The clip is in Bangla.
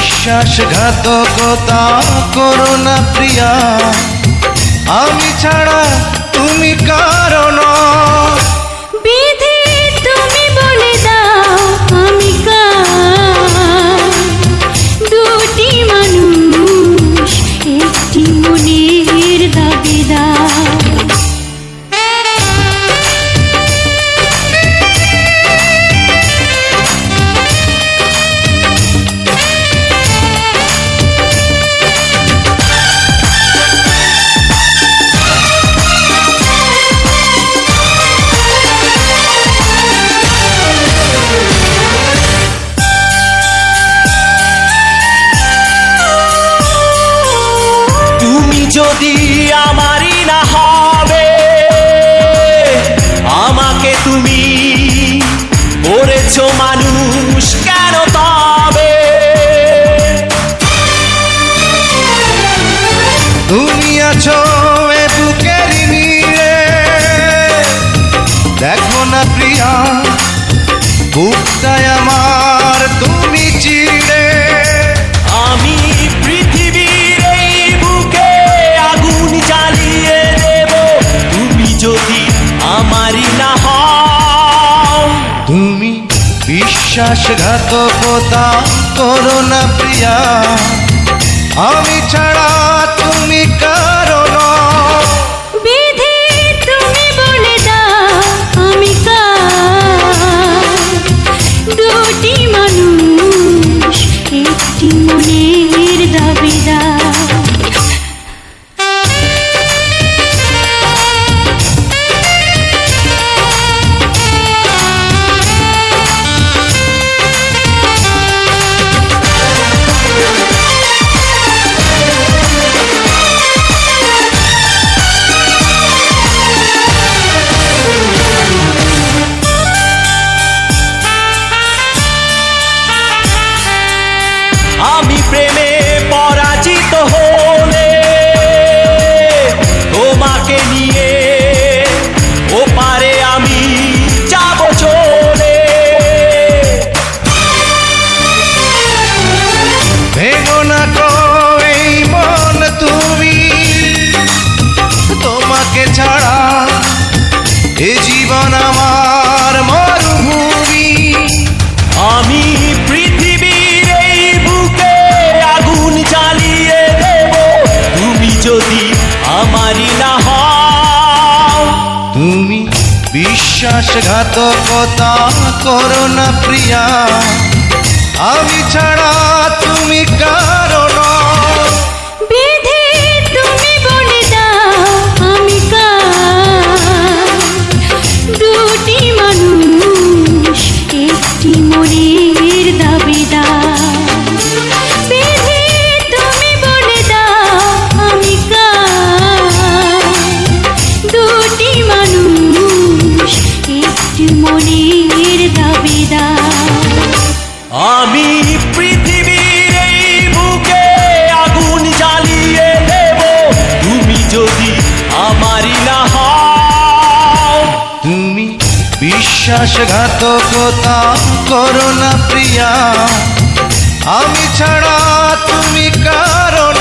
বিশ্বাসঘাতকতা করো না প্রিয়া, আমি ছাড়া তুমি কারণ। বিধি তুমি বলে দাও আমি কার, দুটি মানুষ একটি মনের দাবিদার। যদি আমারই না হবে, আমাকে তুমি করেছো মানুষ কেন তবে? তুমি আছো এ বুকের নীড়ে, দেখো না প্রিয়া বুকটায় আমার তুমি চিড়ে। আমি পৃথিবীর এই বুকে আগুন জ্বালিয়ে দেব, তুমি যদি আমারই না হও। তুমি বিশ্বাসঘাতকতা করো না প্রিয়া, আমি ছাড়া তুমি কারণ। বিধি তুমি বলে দাও আমি কার, দুটি মানুষ একটি মনের দাবিদার। আমি প্রেমে পরাজিত হলে তোমাকে নিয়ে ওপারে আমি যাব চলে। ভেঙো না গো এই মন তুমি, তোমাকে ছাড়া এ জীবন আমার মরুভূমি। আমি পৃথিবীর এই বুকে আগুন জ্বালিয়ে দেব, তুমি যদি আমারই না হও। তুমি বিশ্বাসঘাতকতা করো না প্রিয়া, আমি ছাড়া তুমি কারণ। বিধি তুমি বলে দাও আমি কার, দুটি মানুষ একটি মনের দাবিদার। বিধি তুমি বলে দাও আমি কার, দুটি মানুষ একটি মনের দাবিদার। আমি পৃথিবীর এই বুকে আগুন জ্বালিয়ে দেব, তুমি যদি আমারই না হও। তুমি বিশ্বাসঘাতকতা করো না প্রিয়া, আমি ছাড়া তুমি কারণ।